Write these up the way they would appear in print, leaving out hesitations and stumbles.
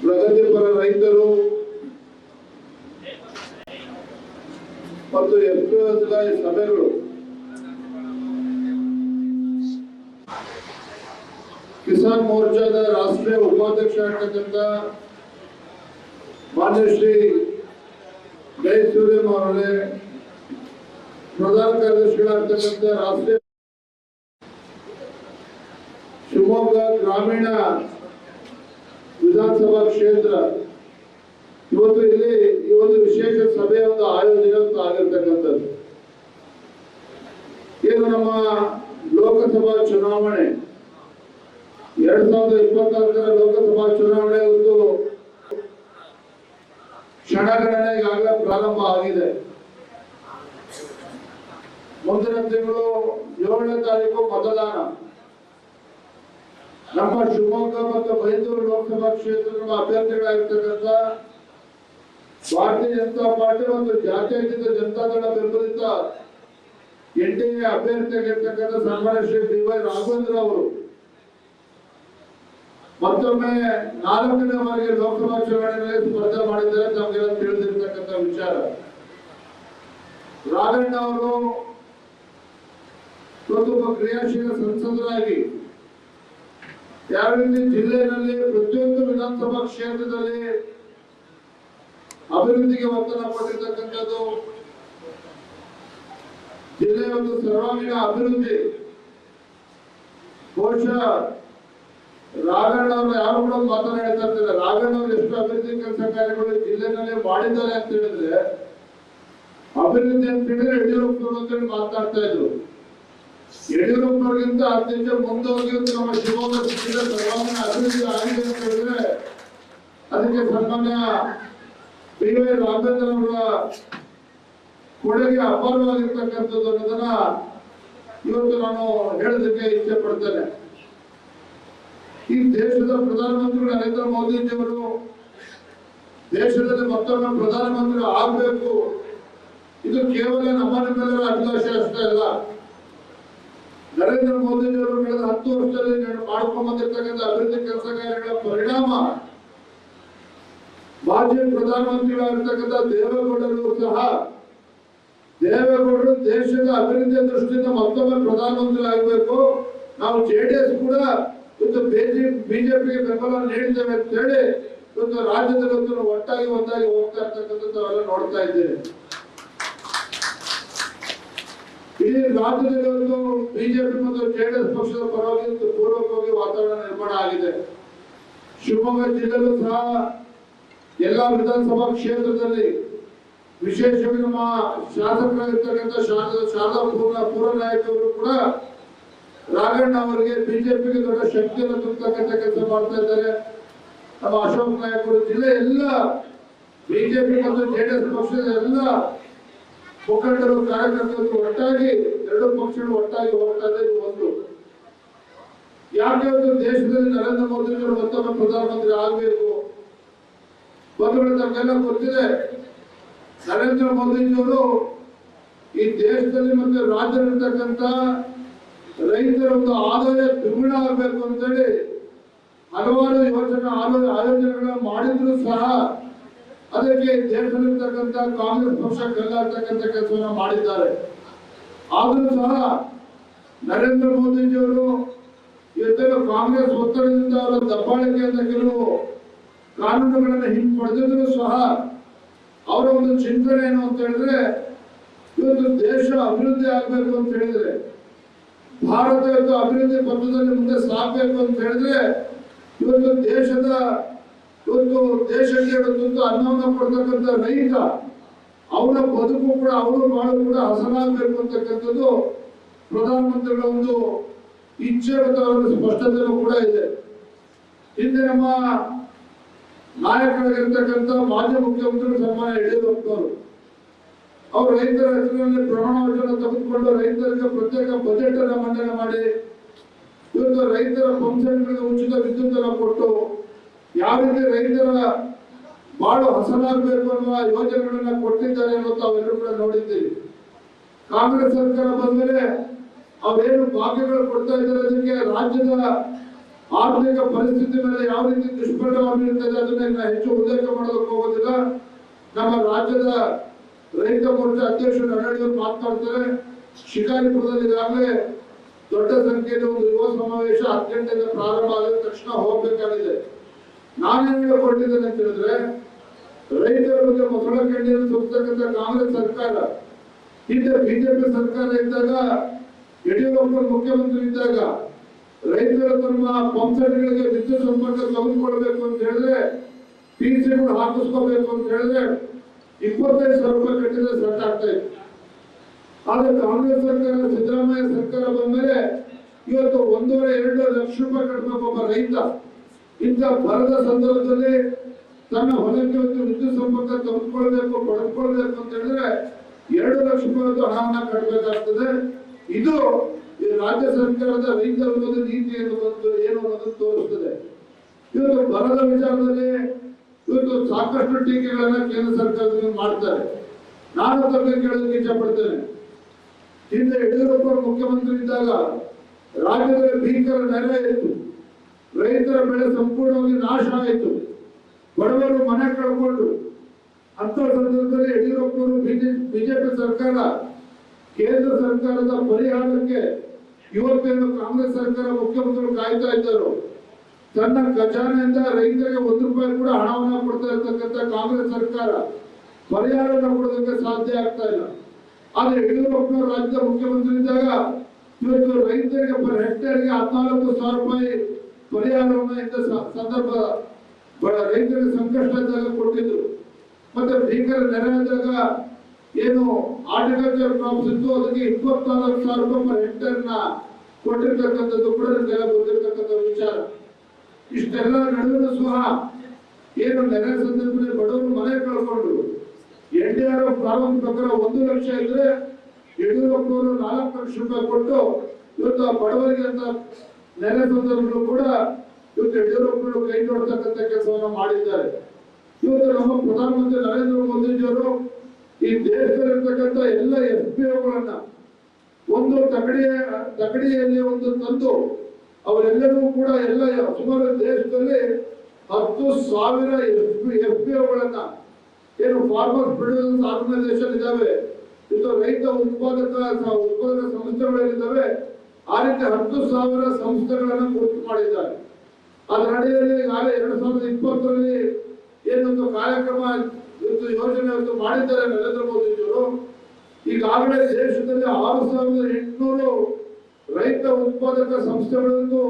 ಪ್ರಗತಿಪರ ರೈತರು ಮತ್ತು FPOಗಳ ಸಭೆಗಳು ಕಿಸಾನ್ ಮೋರ್ಚಾದ ರಾಷ್ಟ್ರೀಯ ಉಪಾಧ್ಯಕ್ಷ ಆಗಿರ್ತಕ್ಕಂಥ ಮಾನ್ಯ ಶ್ರೀ ಜೈ ಸೂರ್ಯಂ ಅವರೇ, ಪ್ರಧಾನ ಕಾರ್ಯದರ್ಶಿಗಳಾಗಿರ್ತಕ್ಕಂಥ ರಾಷ್ಟ್ರೀಯ ಶಿವಮೊಗ್ಗ ಗ್ರಾಮೀಣ ವಿಧಾನಸಭಾ ಕ್ಷೇತ್ರ ಇವತ್ತು ಇಲ್ಲಿ ಈ ಒಂದು ವಿಶೇಷ ಸಭೆಯ ಒಂದು ಆಯೋಜನೆ ಆಗಿರ್ತಕ್ಕಂಥದ್ದು. ಏನು ನಮ್ಮ ಲೋಕಸಭಾ ಚುನಾವಣೆ 2024 ಲೋಕಸಭಾ ಚುನಾವಣೆ ಒಂದು ಕ್ಷಣಗಣನೆ ಈಗಾಗಲೇ ಪ್ರಾರಂಭ ಆಗಿದೆ. ಮುಂದಿನ ತಿಂಗಳು 7ನೇ ತಾರೀಕು ಮತದಾನ. ನಮ್ಮ ಶಿವಮೊಗ್ಗ ಮತ್ತು ಮೈಸೂರು ಲೋಕಸಭಾ ಕ್ಷೇತ್ರದ ಅಭ್ಯರ್ಥಿಗಳಾಗಿರ್ತಕ್ಕಂಥ ಭಾರತೀಯ ಜನತಾ ಪಾರ್ಟಿ ಮತ್ತು ಜಾತ್ಯತೀತ ಜನತಾದಳ ಬೆಂಬಲಿತ NDA ಅಭ್ಯರ್ಥಿಯಾಗಿರ್ತಕ್ಕಂಥ ಸನ್ಮಾನ್ಯ ಶ್ರೀ BY ರಾಘವೇಂದ್ರ ಅವರು ಮತ್ತೊಮ್ಮೆ 4ನೇ ಬಾರಿಗೆ ಲೋಕಸಭಾ ಚುನಾವಣೆಯಲ್ಲಿ ಸ್ಪರ್ಧೆ ಮಾಡಿದ್ದಾರೆ. ನಮಗೆಲ್ಲ ತಿಳಿದಿರ್ತಕ್ಕಂಥ ವಿಚಾರ. ರಾಘಣ್ಣ ಅವರು ಒಬ್ಬ ಕ್ರಿಯಾಶೀಲ ಸಂಸದರಾಗಿ ಯಾವ ರೀತಿ ಜಿಲ್ಲೆಯಲ್ಲಿ ಪ್ರತಿಯೊಂದು ವಿಧಾನಸಭಾ ಕ್ಷೇತ್ರದಲ್ಲಿ ಅಭಿವೃದ್ಧಿಗೆ ಒತ್ತಡ ಕೊಟ್ಟಿರ್ತಕ್ಕಂಥದ್ದು, ಜಿಲ್ಲೆಯ ಒಂದು ಸರ್ವಾಂಗೀಣ ಅಭಿವೃದ್ಧಿ ಬಹುಶಃ ರಾಘಣ್ಣ ಅವರು ಯಾರು ಕೂಡ ಮಾತನಾಡ್ತಾ ಇರ್ತಾರೆ. ರಾಘಣ್ಣ ಅವರು ಎಷ್ಟು ಅಭಿವೃದ್ಧಿ ಕೆಲಸ ಕಾರ್ಯಗಳು ಜಿಲ್ಲೆನಲ್ಲಿ ಮಾಡಿದ್ದಾರೆ ಅಂತ ಹೇಳಿದ್ರೆ, ಅಭಿವೃದ್ಧಿ ಅಂತ ಹೇಳಿದ್ರೆ ಯಡಿಯೂರಪ್ಪನವರು ಅಂತ ಹೇಳಿ ಮಾತನಾಡ್ತಾ ಇದ್ರು. ಯಡಿಯೂರಪ್ಪನವರಿಗಿಂತ 10 ಹೆಜ್ಜೆ ಮುಂದೋಗಿ ನಮ್ಮ ಶಿವಮೊಗ್ಗ ಜಿಲ್ಲೆ ಸರ್ವಾಂಗೀಣ ಅಭಿವೃದ್ಧಿ ಆಗಿದೆ ಅಂತ ಹೇಳಿದ್ರೆ ಅದಕ್ಕೆ ಸನ್ಮಾನ್ಯ BY ರಾಘವೇಂದ್ರ ಅವರ ಕೊಡುಗೆ ಅಪಾರವಾಗಿರ್ತಕ್ಕಂಥದ್ದು ಅನ್ನೋದನ್ನ ಇವತ್ತು ನಾನು ಹೇಳೋದಕ್ಕೆ ಇಚ್ಛೆ ಪಡ್ತೇನೆ. ಈ ದೇಶದ ಪ್ರಧಾನಮಂತ್ರಿ ನರೇಂದ್ರ ಮೋದಿಜಿಯವರು ದೇಶದಲ್ಲಿ ಮತ್ತೊಮ್ಮೆ ಪ್ರಧಾನಮಂತ್ರಿ ಆಗಬೇಕು, ಇದು ಕೇವಲ ನಮ್ಮೆಲ್ಲರ ಅಭಿಲಾಷೆ ಅಷ್ಟೇ ಅಲ್ಲ. ನರೇಂದ್ರ ಮೋದಿಜಿಯವರು ಕಳೆದ 10 ವರ್ಷದಲ್ಲಿ ಮಾಡ್ಕೊಂಡು ಬಂದಿರ್ತಕ್ಕಂಥ ಅಭಿವೃದ್ಧಿ ಕೆಲಸ ಕಾರ್ಯಗಳ ಪರಿಣಾಮ ಮಾಜಿ ಪ್ರಧಾನಮಂತ್ರಿಗಳಾಗಿರ್ತಕ್ಕಂಥ ದೇವೇಗೌಡರು ಸಹ ದೇವೇಗೌಡರು ದೇಶದ ಅಭಿವೃದ್ಧಿಯ ದೃಷ್ಟಿಯಿಂದ ಮತ್ತೊಮ್ಮೆ ಪ್ರಧಾನಮಂತ್ರಿ ಆಗಬೇಕು, ನಾವು JDS ಕೂಡ ಇವತ್ತು ಬಿಜೆಪಿಗೆ ಬೆಂಬಲ ನೀಡಿದ್ದೇವೆ ಅಂತ ಹೇಳಿ ಇವತ್ತು ರಾಜ್ಯದಲ್ಲಿ ಒಟ್ಟಾಗಿ ಒಂದಾಗಿ ಹೋಗ್ತಾ ಇರ್ತಕ್ಕಂಥದ್ದು ನಾವೆಲ್ಲ ನೋಡ್ತಾ ಇದ್ದೇವೆ. ಇಡೀ ರಾಜ್ಯದಲ್ಲಿ ಒಂದು ಬಿಜೆಪಿ ಮತ್ತು JDS ಪಕ್ಷದ ಪರವಾಗಿ ಪೂರ್ವಕವಾಗಿ ವಾತಾವರಣ ನಿರ್ಮಾಣ ಆಗಿದೆ. ಶಿವಮೊಗ್ಗ ಜಿಲ್ಲೆಯಲ್ಲೂ ಸಹ ಎಲ್ಲಾ ವಿಧಾನಸಭಾ ಕ್ಷೇತ್ರದಲ್ಲಿ ವಿಶೇಷವಾಗಿ ನಮ್ಮ ಶಾಸಕರಾಗಿರ್ತಕ್ಕಂಥ ಶಾರದಾ ಪೂರ್ವ ನಾಯಕರು ಕೂಡ ರಾಘಣ್ಣ ಅವರಿಗೆ ಬಿಜೆಪಿಗೆ ದೊಡ್ಡ ಶಕ್ತಿಯನ್ನು ತುಂಬತಕ್ಕಂಥ ಕೆಲಸ ಮಾಡ್ತಾ ಇದ್ದಾರೆ. ನಮ್ಮ ಅಶೋಕ್ ನಾಯಕರು ಜಿಲ್ಲೆ ಎಲ್ಲ ಬಿಜೆಪಿ ಮತ್ತು JDS ಪಕ್ಷದ ಎಲ್ಲ ಮುಖಂಡರು ಕಾರ್ಯಕರ್ತರು ಒಟ್ಟಾಗಿ 2 ಪಕ್ಷಗಳು ಒಟ್ಟಾಗಿ ಹೋಗ್ತಾ ಇದೆ. ಒಂದು ಯಾಕೆ ಒಂದು ದೇಶದಲ್ಲಿ ನರೇಂದ್ರ ಮೋದಿ ಅವರು ಮತ್ತೊಮ್ಮೆ ಪ್ರಧಾನಮಂತ್ರಿ ಆಗಬೇಕು. ಬಂಧುಗಳು ತಮಗೆಲ್ಲ ಗೊತ್ತಿದೆ, ನರೇಂದ್ರ ಮೋದಿಜಿಯವರು ಈ ದೇಶದಲ್ಲಿ ಮತ್ತು ರಾಜ್ಯದಲ್ಲಿರ್ತಕ್ಕಂಥ ರೈತರ ಒಂದು ಆದಾಯ ದ್ವಿಗುಣ ಆಗಬೇಕು ಅಂತೇಳಿ ಹಲವಾರು ಆಯೋಜನೆಗಳನ್ನ ಮಾಡಿದ್ರು ಸಹ ಅದಕ್ಕೆ ದೇಶದಲ್ಲಿರ್ತಕ್ಕಂಥ ಕಾಂಗ್ರೆಸ್ ಪಕ್ಷ ಕಲ್ಲಾಗ್ತಕ್ಕಂಥ ಕೆಲಸವನ್ನ ಮಾಡಿದ್ದಾರೆ. ಆದರೂ ಸಹ ನರೇಂದ್ರ ಮೋದಿಜಿಯವರು ಇವತ್ತೆಲ್ಲ ಕಾಂಗ್ರೆಸ್ ಒತ್ತಡದಿಂದ ಅವರ ದಬ್ಬಾಳಿಕೆಯಿಂದ ಕೆಲವು ಕಾನೂನುಗಳನ್ನು ಹಿಂಪಡೆದಿದ್ರು ಸಹ ಅವರ ಒಂದು ಚಿಂತನೆ ಏನು ಅಂತ ಹೇಳಿದ್ರೆ, ಇವತ್ತು ದೇಶ ಅಭಿವೃದ್ಧಿ ಆಗ್ಬೇಕು ಅಂತ ಹೇಳಿದ್ರೆ, ಭಾರತ ಇವತ್ತು ಅಭಿವೃದ್ಧಿ ಪಥದಲ್ಲಿ ಮುಂದೆ ಸಾಗಬೇಕು ಅಂತ ಹೇಳಿದ್ರೆ, ಇವತ್ತು ದೇಶಕ್ಕೆ ತುತ್ತು ಅನ್ನವನ್ನು ಕೊಡ್ತಕ್ಕಂಥ ರೈತ ಅವರ ಬದುಕು ಕೂಡ ಅವರು ಬಾಳು ಕೂಡ ಹಸನಾಗಬೇಕು ಅಂತಕ್ಕಂಥದ್ದು ಪ್ರಧಾನಮಂತ್ರಿಗಳ ಒಂದು ಇಚ್ಛೆ ಮತ್ತು ಅವರ ಸ್ಪಷ್ಟತೆಯೂ ಕೂಡ ಇದೆ. ಹಿಂದೆ ನಮ್ಮ ನಾಯಕರಾಗಿರ್ತಕ್ಕಂಥ ಮಾಜಿ ಮುಖ್ಯಮಂತ್ರಿ ಸನ್ಮಾನ್ಯ ಯಡಿಯೂರಪ್ಪನವರು ಅವರು ರೈತರ ಹೆಸರಿನಲ್ಲಿ ಪ್ರಮಾಣ ವಚನ ತೆಗೆದುಕೊಂಡು ರೈತರಿಗೆ ಪ್ರತ್ಯೇಕ ಬಜೆಟ್ ಅನ್ನು ಮಂಡನೆ ಮಾಡಿ ಇವತ್ತು ರೈತರ ಪಂಪ್ಸೆಟ್ಗಳಿಗೆ ಉಚಿತ ವಿದ್ಯುತ್ ಅನ್ನು ಕೊಟ್ಟು ಯಾವ ರೀತಿ ರೈತರ ಬಾಳು ಹಸನಾಗಬೇಕು ಅನ್ನುವ ಯೋಜನೆಗಳನ್ನ ಕೊಟ್ಟಿದ್ದಾರೆ ಅನ್ನೋದು ತಾವೆಲ್ಲರೂ ಕೂಡ ನೋಡಿದ್ದೀವಿ. ಕಾಂಗ್ರೆಸ್ ಸರ್ಕಾರ ಬಂದ್ಮೇಲೆ ಅವ್ರೇನು ಭಾಗ್ಯಗಳು ಕೊಡ್ತಾ ಇದ್ದಾರೆ ಅದಕ್ಕೆ ರಾಜ್ಯದ ಆರ್ಥಿಕ ಪರಿಸ್ಥಿತಿ ಮೇಲೆ ಯಾವ ರೀತಿ ದುಷ್ಪರಿಣಾಮ ಬೀರುತ್ತದೆ ಅದನ್ನ ಹೆಚ್ಚು ಉಲ್ಲೇಖ ಮಾಡೋದಕ್ಕೆ ಹೋಗೋದಿಲ್ಲ. ನಮ್ಮ ರಾಜ್ಯದ ರೈತ ಮೋರ್ಚಾ ಅಧ್ಯಕ್ಷರು ನರೇಂದ್ರ ಮಾತನಾಡ್ತಾರೆ. ಶಿಕಾರಿಪುರದಲ್ಲಿ ಈಗಾಗಲೇ ದೊಡ್ಡ ಸಂಖ್ಯೆಯಲ್ಲಿ ಒಂದು ಯುವ ಸಮಾವೇಶ 10 ಗಂಟೆಯಿಂದ ಪ್ರಾರಂಭ ಆದ ತಕ್ಷಣ ಹೋಗಬೇಕಾಗಿದೆ. ನಾನೇನು ಹೇಳಿಕೊಟ್ಟಿದ್ದೇನೆ ಅಂತ ಹೇಳಿದ್ರೆ, ರೈತರ ಬಗ್ಗೆ ಮೊಸಳ ಕಣ್ಣಿಯನ್ನು ಸುತ್ತಕ್ಕಂಥ ಕಾಂಗ್ರೆಸ್ ಸರ್ಕಾರ, ಹಿಂದೆ ಬಿಜೆಪಿ ಸರ್ಕಾರ ಇದ್ದಾಗ, ಯಡಿಯೂರಪ್ಪ ಮುಖ್ಯಮಂತ್ರಿ ಇದ್ದಾಗ ರೈತರ ತಮ್ಮ ಪಂಪ್ಸೆಟ್ಗಳಿಗೆ ವಿದ್ಯುತ್ ಸಂಪರ್ಕ ತೆಗೆದುಕೊಳ್ಬೇಕು ಅಂತ ಹೇಳಿದ್ರೆ, ಪಿಸಿಗಳು ಹಾಕಿಸ್ಕೋಬೇಕು ಅಂತ ಹೇಳಿದ್ರೆ 25,000 ರೂಪಾಯಿ ಕಟ್ಟಿದ್ರೆ ಸೆಟ್ ಆಗ್ತಾ ಇತ್ತು. ಆದ್ರೆ ಕಾಂಗ್ರೆಸ್ ಸರ್ಕಾರ, ಸಿದ್ದರಾಮಯ್ಯ ಸರ್ಕಾರ ಬಂದ್ಮೇಲೆ ಇವತ್ತು 1.5-2 ಲಕ್ಷ ರೂಪಾಯಿ ಕಟ್ಟಬೇಕು ಒಬ್ಬ ರೈತ. ಇಂಥ ಬರದ ಸಂದರ್ಭದಲ್ಲಿ ತನ್ನ ಹೊಲಕ್ಕೆ ವಿದ್ಯುತ್ ಸಂಪರ್ಕ ತೆಗೆದುಕೊಳ್ಬೇಕು, ಪಡೆದುಕೊಳ್ಬೇಕು ಅಂತ ಹೇಳಿದ್ರೆ 2 ಲಕ್ಷ ರೂಪಾಯಿ ಹಣವನ್ನ ಕಟ್ಟಬೇಕಾಗ್ತದೆ. ಇದು ಈ ರಾಜ್ಯ ಸರ್ಕಾರದ ರೈತ ವಿರೋಧಿ ನೀತಿ ಏನು ಅನ್ನೋದನ್ನು ತೋರಿಸ್ತದೆ. ಇವತ್ತು ಬರದ ವಿಚಾರದಲ್ಲಿ ಇವತ್ತು ಸಾಕಷ್ಟು ಟೀಕೆಗಳನ್ನ ಕೇಂದ್ರ ಸರ್ಕಾರದಿಂದ ಮಾಡ್ತಾರೆ. ನಾನು ತಮಗೆ ಕೇಳೋದಕ್ಕೆ ಇಚ್ಛೆ ಪಡ್ತೇನೆ. ಹಿಂದೆ ಯಡಿಯೂರಪ್ಪ ಮುಖ್ಯಮಂತ್ರಿ ಇದ್ದಾಗ ರಾಜ್ಯದಲ್ಲಿ ಭೀಕರ ನೆರೆ ಇತ್ತು, ರೈತರ ಬೆಳೆ ಸಂಪೂರ್ಣವಾಗಿ ನಾಶ ಆಯಿತು, ಬಡವರು ಮನೆ ಕಳ್ಕೊಂಡು. ಅಂತ ಸಂದರ್ಭದಲ್ಲಿ ಯಡಿಯೂರಪ್ಪನವರು ಬಿಜೆಪಿ ಸರ್ಕಾರ ಕೇಂದ್ರ ಸರ್ಕಾರದ ಪರಿಹಾರಕ್ಕೆ ಇವತ್ತೇನು ಕಾಂಗ್ರೆಸ್ ಸರ್ಕಾರ ಮುಖ್ಯಮಂತ್ರಿಗಳು ಕಾಯ್ತಾ ಇದ್ದರು. ತನ್ನ ಖಜಾನೆಯಿಂದ ರೈತರಿಗೆ 1 ರೂಪಾಯಿ ಕೂಡ ಹಣವನ್ನ ಕೊಡ್ತಾ ಇರ್ತಕ್ಕಂಥ ಕಾಂಗ್ರೆಸ್ ಸರ್ಕಾರ ಪರಿಹಾರವನ್ನು ಕೊಡೋದಕ್ಕೆ ಸಾಧ್ಯ ಆಗ್ತಾ ಇಲ್ಲ. ಆದ್ರೆ ಯಡಿಯೂರಪ್ಪನವರು ರಾಜ್ಯದ ಮುಖ್ಯಮಂತ್ರಿ ಇದ್ದಾಗ ಇವತ್ತು ರೈತರಿಗೆ ಪರ್ ಹೆಕ್ಟೇರ್ಗೆ 14,000 ರೂಪಾಯಿ ಪರಿಹಾರವನ್ನ ಇಂಥ ಸಂದರ್ಭ ರೈತರಿಗೆ ಸಂಕಷ್ಟ ಇದ್ದಾಗ ಕೊಟ್ಟಿದ್ರು. ಮತ್ತೆ ಭೀಕರ ನೆರೆ ಆದಾಗ ಏನು ಹಾರ್ಟಿಕಲ್ಚರ್ ಕ್ರಾಪ್ಸ್ ಇತ್ತು, ಅದಕ್ಕೆ 24,000 ರೂಪಾಯಿ ಪರ್ ಹೆಕ್ಟೇರ್ ನ ಕೊಟ್ಟಿರ್ತಕ್ಕಂಥದ್ದು ಕೂಡ ನಿಮಗೆಲ್ಲ ಗೊತ್ತಿರ್ತಕ್ಕಂಥ ವಿಚಾರ. ಇಷ್ಟೆಲ್ಲ ನಡುವೆ ಸಹ ಏನು ನೆರೆ ಸಂದರ್ಭದಲ್ಲಿ ಬಡವರು ಮನೆ ಕಳ್ಕೊಂಡ್ರು. NDRF ಪ್ರಾರಂಭ ಪ್ರಕಾರ 1 ಲಕ್ಷ ಇದ್ರೆ ಯಡಿಯೂರಪ್ಪನವರು 4 ಲಕ್ಷ ರೂಪಾಯಿ ಕೊಟ್ಟು ಇವತ್ತು ಆ ಬಡವರಿಗೆ ಅಂತ ನೆರೆ ಸಂದರ್ಭಗಳು ಕೂಡ ಇವತ್ತು ಯಡಿಯೂರಪ್ಪನವರು ಕೈ ನೋಡ್ತಕ್ಕಂಥ ಕೆಲಸವನ್ನ ಮಾಡಿದ್ದಾರೆ. ಇವತ್ತು ನಮ್ಮ ಪ್ರಧಾನಮಂತ್ರಿ ನರೇಂದ್ರ ಮೋದಿಜಿಯವರು ಈ ದೇಶದಲ್ಲಿರ್ತಕ್ಕಂಥ ಎಲ್ಲ FPOಗಳನ್ನ ಒಂದು ತಗಡಿಯಲ್ಲಿ ಒಂದು ತಂದು ಅವರೆಲ್ಲರೂ ಕೂಡ ಎಲ್ಲ ಸುಮಾರು ದೇಶದಲ್ಲಿ 10,000 FPOಗಳನ್ನ ಏನು ಫಾರ್ಮರ್ ಪ್ರೊಡ್ಯೂಸರ್ಸ್ ಆರ್ಗನೈಸೇಷನ್ ಇದಾವೆ, ಇದು ರೈತ ಉತ್ಪಾದಕ ಸಂಸ್ಥೆಗಳಿದ್ದಾವೆ. ಆ ರೀತಿ 10,000 ಸಂಸ್ಥೆಗಳನ್ನ ಗುರುತು ಮಾಡಿದ್ದಾರೆ. ಅದರ ಅಡಿಯಲ್ಲಿ ಈಗಾಗಲೇ 2020ರಲ್ಲಿ ಏನೊಂದು ಕಾರ್ಯಕ್ರಮ ಯೋಜನೆ ಮಾಡಿದ್ದಾರೆ ನರೇಂದ್ರ ಮೋದಿಜಿಯವರು. ಈಗಾಗಲೇ ದೇಶದಲ್ಲಿ 6,800 ರೈತ ಉತ್ಪಾದಕ ಸಂಸ್ಥೆಗಳನ್ನು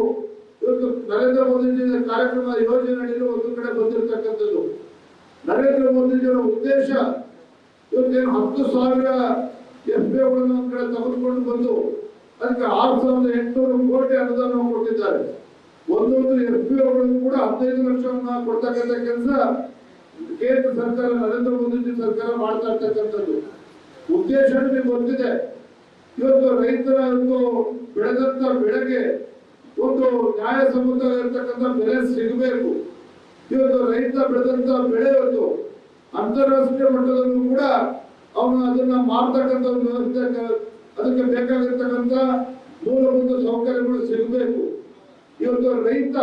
ಇವತ್ತು ನರೇಂದ್ರ ಮೋದಿಜಿ ಕಾರ್ಯಕ್ರಮ ಯೋಜನೆ ಅಡಿಯಲ್ಲಿ ಒಂದು ಕಡೆ ಬಂದಿರತಕ್ಕಂಥದ್ದು. ನರೇಂದ್ರ ಮೋದಿಜಿಯವರ ಉದ್ದೇಶ ಇವತ್ತೇನು 10,000 FPOಗಳನ್ನು ಒಂದು ಕಡೆ ತೆಗೆದುಕೊಂಡು ಬಂದು ಅದಕ್ಕೆ 6,800 ಕೋಟಿ ಅನುದಾನ ಕೊಟ್ಟಿದ್ದಾರೆ. ಒಂದೊಂದು FPOಗಳನ್ನು ಕೂಡ 15 ಲಕ್ಷವನ್ನ ಕೊಡ್ತಕ್ಕಂಥ ಕೆಲಸ ಕೇಂದ್ರ ಸರ್ಕಾರ, ನರೇಂದ್ರ ಮೋದಿಜಿ ಸರ್ಕಾರ ಮಾಡ್ತಾ ಇರ್ತಕ್ಕಂಥದ್ದು. ಉದ್ದೇಶ ನಿಮಗೆ ಗೊತ್ತಿದೆ. ಇವತ್ತು ರೈತರ ಒಂದು ಬೆಳೆದಂತ ಬೆಳೆಗೆ ಒಂದು ನ್ಯಾಯಸಮ್ಮತ ಇರತಕ್ಕಂಥ ಬೆಲೆ ಸಿಗಬೇಕು. ಇವತ್ತು ರೈತ ಬೆಳೆದಂತ ಬೆಳೆ ಇವತ್ತು ಅಂತಾರಾಷ್ಟ್ರೀಯ ಮಟ್ಟದಲ್ಲೂ ಕೂಡ ಅವನು ಅದನ್ನ ಮಾರ್ತಕ್ಕಂಥ ಒಂದು ವ್ಯವಸ್ಥೆ, ಅದಕ್ಕೆ ಬೇಕಾಗಿರ್ತಕ್ಕಂಥ ಮೂಲಭೂತ ಸೌಕರ್ಯಗಳು ಸಿಗಬೇಕು. ಇವತ್ತು ರೈತ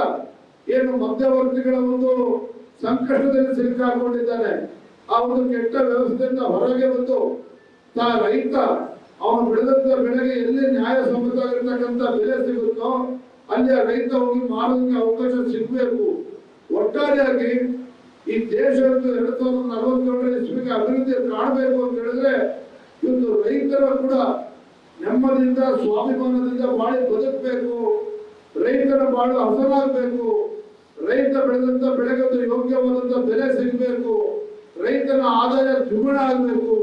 ಏನು ಮಧ್ಯವರ್ತಿಗಳ ಒಂದು ಸಂಕಷ್ಟದಲ್ಲಿ ಸಿಲುಕಾಕೊಂಡಿದ್ದಾನೆ. ಆ ಒಂದು ಕೆಟ್ಟ ವ್ಯವಸ್ಥೆಯಿಂದ ಹೊರಗೆ ಬಂದು ರೈತ ಅವನು ಬೆಳೆದಂತ ಬೆಳೆಗೆ ಎಲ್ಲಿ ನ್ಯಾಯಸಮ್ಮತವಾಗಿರ್ತಕ್ಕಂಥ ಬೆಲೆ ಸಿಗುತ್ತೋ ಅಲ್ಲಿ ಆ ರೈತ ಹೋಗಿ ಮಾರೋದಕ್ಕೆ ಅವಕಾಶ ಸಿಗಬೇಕು. ಒಟ್ಟಾರೆಯಾಗಿ ಈ ದೇಶವನ್ನು 2047 ಇಸ್ವಿಗೆ ಅಭಿವೃದ್ಧಿ ಕಾಣಬೇಕು ಅಂತ ಹೇಳಿದ್ರೆ ಇವತ್ತು ರೈತರ ಕೂಡ ನೆಮ್ಮದಿಯಿಂದ ಸ್ವಾಭಿಮಾನದಿಂದ ಬಾಳಿ ಬದುಕಬೇಕು. ರೈತರ ಬಾಳು ಹಸನಾಗಬೇಕು. ರೈತ ಬೆಳೆದಂತ ಬೆಳೆಗೆ ಒಂದು ಯೋಗ್ಯವಾದಂತ ಬೆಲೆ ಸಿಗಬೇಕು. ರೈತನ ಆದಾಯ ದ್ವಿಗುಣ ಆಗಬೇಕು.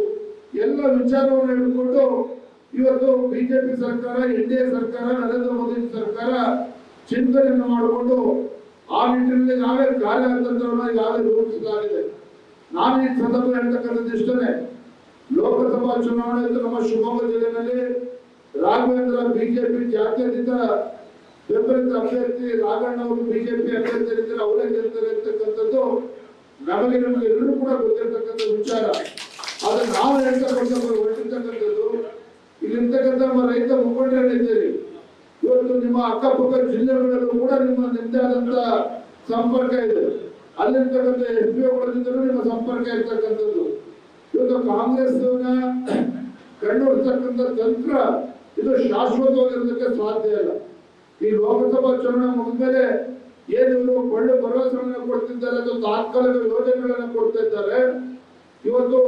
ಎಲ್ಲ ವಿಚಾರವನ್ನು ಹಿಡ್ಕೊಂಡು ಇವತ್ತು ಬಿಜೆಪಿ ಸರ್ಕಾರ, NDA ಸರ್ಕಾರ, ನರೇಂದ್ರ ಮೋದಿ ಸರ್ಕಾರ ಚಿಂತನೆಯನ್ನು ಮಾಡಿಕೊಂಡು ಆ ನಿಟ್ಟಿನಲ್ಲಿ ನಾವೇ ಕಾರ್ಯತಂತ್ರವನ್ನು ಈಗಾಗಲೇ ರೂಪಿಸಲಾಗಿದೆ. ನಾನು ಈ ಸಂದರ್ಭ ಹೇಳ್ತಕ್ಕಂಥದ್ದು ಇಷ್ಟನೇ. ಲೋಕಸಭಾ ಚುನಾವಣೆ ನಮ್ಮ ಶಿವಮೊಗ್ಗ ಜಿಲ್ಲೆಯಲ್ಲಿ ರಾಘವೇಂದ್ರ ಬಿಜೆಪಿ ಜಾತ್ಯತೀತ ಬೆಂಬಲಿತ ಅಭ್ಯರ್ಥಿ ರಾಘಣ್ಣ ಅವರು ಬಿಜೆಪಿ ಅಭ್ಯರ್ಥಿಗಳಿದ್ದಾರೆ, ಅವರೇ ಗೆಲ್ತಾರೆ ಇರ್ತಕ್ಕಂಥದ್ದು ನಮಗೆ ಎಲ್ಲರೂ ಕೂಡ ಗೊತ್ತಿರ್ತಕ್ಕಂಥ ವಿಚಾರ. ಆದ್ರೆ ನಾವು ಹೇಳ್ತಕ್ಕಂಥದ್ದು ಹೊರಟಿರ್ತಕ್ಕಂಥದ್ದು ಇಲ್ಲಿರ್ತಕ್ಕಂಥ ರೈತ ಮುಖಂಡರಿದ್ದೀರಿ. ಇವತ್ತು ನಿಮ್ಮ ಅಕ್ಕಪಕ್ಕ ಜಿಲ್ಲೆಗಳಲ್ಲೂ ಕೂಡ ನಿಮ್ಮದೇ ಆದಂತ ಸಂಪರ್ಕ ಇದೆ. ಅಲ್ಲಿರ್ತಕ್ಕಂಥ FPOಗಳಿಂದಲೂ ನಿಮ್ಮ ಸಂಪರ್ಕ ಇರ್ತಕ್ಕಂಥದ್ದು. ಇವತ್ತು ಕಾಂಗ್ರೆಸ್ ಕಂಡುಹಿಡಿತಕ್ಕಂಥ ತಂತ್ರ ಇದು ಶಾಶ್ವತವಾಗಿರೋದಕ್ಕೆ ಸಾಧ್ಯ ಇಲ್ಲ. ಈ ಲೋಕಸಭಾ ಚುನಾವಣೆ ಮುಗಿದ್ಮೇಲೆ ಏನು ಇವರು ಒಳ್ಳೆ ಭರವಸೆಗಳನ್ನ ಕೊಡ್ತಿದ್ದಾರೆ, ಅದು ತಾತ್ಕಾಲಿಕ ಯೋಜನೆಗಳನ್ನ ಕೊಡ್ತಾ ಇದ್ದಾರೆ. ಇವತ್ತು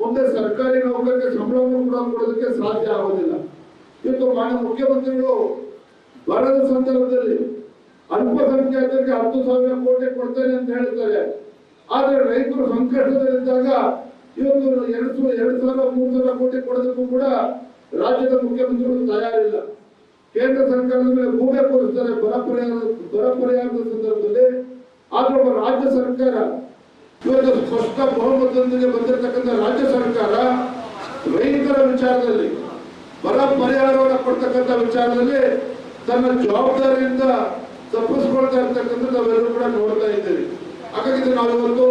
ಮುಂದೆ ಸರ್ಕಾರಿ ನೌಕರರಿಗೆ ಸಂಬಳವನ್ನು ಕೂಡ ಕೊಡೋದಕ್ಕೆ ಸಾಧ್ಯ ಆಗೋದಿಲ್ಲ. ಇವತ್ತು ಮಾನ್ಯ ಮುಖ್ಯಮಂತ್ರಿಗಳು ಬರದ ಸಂದರ್ಭದಲ್ಲಿ ಅಲ್ಪಸಂಖ್ಯಾತರಿಗೆ 10,000 ಕೋಟಿ ಕೊಡ್ತೇನೆ ಅಂತ ಹೇಳ್ತಾರೆ. ಆದ್ರೆ ರೈತರು ಸಂಕಷ್ಟದಲ್ಲಿದ್ದಾಗ ಇವತ್ತು 2,000-3,000 ಕೋಟಿ ಕೊಡೋದಕ್ಕೂ ಕೂಡ ರಾಜ್ಯದ ಮುಖ್ಯಮಂತ್ರಿಗಳು ತಯಾರಿಲ್ಲ. ಕೇಂದ್ರ ಸರ್ಕಾರದ ಮೇಲೆ ಗೂಬೆ ಕೂರಿಸ್ತಾರೆ ಬರ ಪರಿಹಾರದ ಸಂದರ್ಭದಲ್ಲಿ. ಆದ್ರೆ ಒಬ್ಬ ರಾಜ್ಯ ಸರ್ಕಾರ ಇವತ್ತು ಸ್ಪಷ್ಟ ಬಹುಮತದೊಂದಿಗೆ ಬಂದಿರತಕ್ಕಂಥ ರಾಜ್ಯ ಸರ್ಕಾರ ರೈತರ ವಿಚಾರದಲ್ಲಿ ಬರ ಪರಿಹಾರವನ್ನು ಕೊಡ್ತಕ್ಕಂಥ ವಿಚಾರದಲ್ಲಿ ತನ್ನ ಜವಾಬ್ದಾರಿಯಿಂದ ತಪ್ಪಿಸ್ಕೊಳ್ತಾ ಇರ್ತಕ್ಕಂಥ ನಾವೆಲ್ಲರೂ ಕೂಡ ನೋಡ್ತಾ ಇದ್ದೇವೆ. ಹಾಗಾಗಿ ನಾವಿವತ್ತು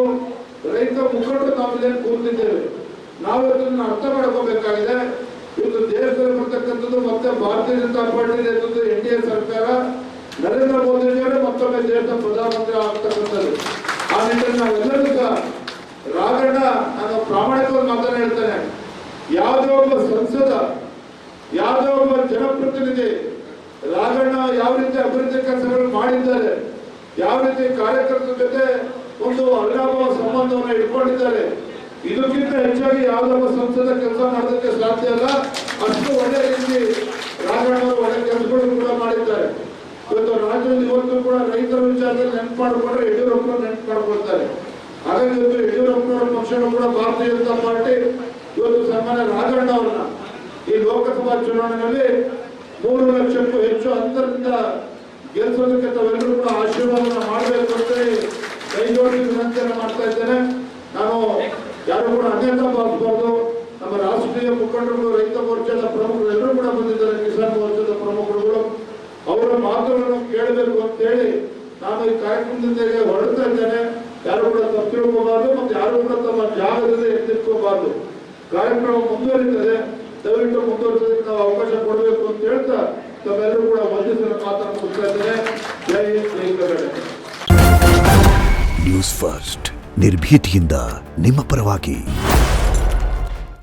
ರೈತ ಮುಖಂಡರು ನಾವಿಲ್ಲೇನು ಕೂತಿದ್ದೇವೆ. ನಾವು ಇದನ್ನ ಅರ್ಥ ಮಾಡ್ಕೋಬೇಕಾಗಿದೆ. ಇವತ್ತು ದೇಶದಲ್ಲಿ ಬರ್ತಕ್ಕಂಥದ್ದು ಮತ್ತೆ ಭಾರತೀಯ ಜನತಾ ಪಾರ್ಟಿ ನೇತೃತ್ವದ NDA ಸರ್ಕಾರ ನರೇಂದ್ರ ಮೋದಿಜಿಯವರೇ ಮತ್ತೊಮ್ಮೆ ದೇಶದ ಪ್ರಧಾನಮಂತ್ರಿ ಆಗ್ತಕ್ಕಂಥದ್ದು. ಆ ನಿಟ್ಟಿನಲ್ಲಿ ನಾವೆಲ್ಲರೂ ಸಹ ರಾಘಣ್ಣ, ನಾನು ಪ್ರಾಮಾಣಿಕವಾಗಿ ಮಾತನ್ನ ಹೇಳ್ತೇನೆ, ಯಾವುದೇ ಒಬ್ಬ ಸಂಸದ, ಯಾವುದೇ ಒಬ್ಬ ಜನಪ್ರತಿನಿಧಿ ರಾಘಣ್ಣ ಯಾವ ರೀತಿ ಅಭಿವೃದ್ಧಿ ಕೆಲಸಗಳು ಮಾಡಿದ್ದಾರೆ, ಯಾವ ರೀತಿ ಕಾರ್ಯಕರ್ತರ ಜೊತೆ ಒಂದು ಅವಿನಾಭಾವ ಸಂಬಂಧವನ್ನು ಇಟ್ಕೊಂಡಿದ್ದಾರೆ, ಇದಕ್ಕಿಂತ ಹೆಚ್ಚಾಗಿ ಯಾವುದೊಬ್ಬ ಸಂಸದ ಕೆಲಸ ಮಾಡೋದಕ್ಕೆ ಸಾಧ್ಯ ಇಲ್ಲ. ಅಷ್ಟು ಒಳ್ಳೆ ರೀತಿ ರಾಘಣ್ಣ ಅವರು ಒಳ್ಳೆ ಕೆಲಸಗಳು ಕೂಡ ಮಾಡಿದ್ದಾರೆ. ಇವತ್ತು ರಾಜ್ಯದಲ್ಲಿ ಇವತ್ತು ಕೂಡ ರೈತರ ವಿಚಾರದಲ್ಲಿ ನೆನಪು ಮಾಡಿಕೊಂಡ್ರೆ ಯಡಿಯೂರಪ್ಪನವರು ನೆನಪು ಮಾಡ್ಕೊಳ್ತಾರೆ. ಹಾಗಾಗಿ ಇವತ್ತು ಯಡಿಯೂರಪ್ಪನವರ ಪಕ್ಷಗಳು ಕೂಡ ಭಾರತೀಯ ಜನತಾ ಪಾರ್ಟಿ ಇವತ್ತು ಸನ್ಮಾನ್ಯ ರಾಘಣ್ಣ ಅವ್ರನ್ನ ಈ ಲೋಕಸಭಾ ಚುನಾವಣೆಯಲ್ಲಿ 3 ಲಕ್ಷಕ್ಕೂ ಹೆಚ್ಚು ಅಂತರದಿಂದ ಗೆಲ್ಲಿಸೋದಕ್ಕೆ ತಾವೆಲ್ಲರೂ ಕೂಡ ಆಶೀರ್ವಾದವನ್ನು ಮಾಡಬೇಕು ಅಂತ ಕೈ ಜೋಡಿಸಿ ವಿನಂತಿಯನ್ನು ಮಾಡ್ತಾ ಇದ್ದೇನೆ. ನಾನು ಯಾರು ಕೂಡ ಅನ್ಯತಾ ಭಾವಿಸಬಾರ್ದು. ನಮ್ಮ ರಾಷ್ಟ್ರೀಯ ಮುಖಂಡರುಗಳು, ರೈತ ಮೋರ್ಚಾದ ಪ್ರಮುಖರು ಎಲ್ಲರೂ ಕೂಡ ಬಂದಿದ್ದಾರೆ, ಕಿಸಾನ್ ಮೋರ್ಚಾದ ಪ್ರಮುಖರುಗಳು. ಅವರ ಮಾತುಗಳನ್ನು ಕೇಳಬೇಕು ಅಂತ ಹೇಳಿ ನಾನು ಈ ಕಾರ್ಯಕ್ರಮದಿಂದ ಹೊರಡ್ತಾ ಇದ್ದೇನೆ. ಯಾರು ಕೂಡ ತಪ್ಪು ತಿಳ್ಕೋಬಾರ್ದು ಮತ್ತು ಯಾರು ಕೂಡ ತಮ್ಮ ಜಾಗದಲ್ಲಿ ಎತ್ತಿಟ್ಕೋಬಾರ್ದು. ಕಾರ್ಯಕ್ರಮ ಮುಂದುವರಿತದೆ, ದಯವಿಟ್ಟು ಮುಂದುವರಿಸೋದಕ್ಕೆ ನಾವು ಅವಕಾಶ ಕೊಡಬೇಕು ಅಂತ ಹೇಳ್ತಾ ತಾವೆಲ್ಲರೂ ಕೂಡ ವಂದಿಸಿದ ಮಾತನ್ನು ಮುಗಿಸ್ತಾ ಇದ್ದೇನೆ. ಜೈ ಕರ್ನಾಟಕ. ನ್ಯೂಸ್ ಫಸ್ಟ್ ನಿರ್ಭೀತಿಯಿಂದ ನಿಮ್ಮ ಪರವಾಗಿ.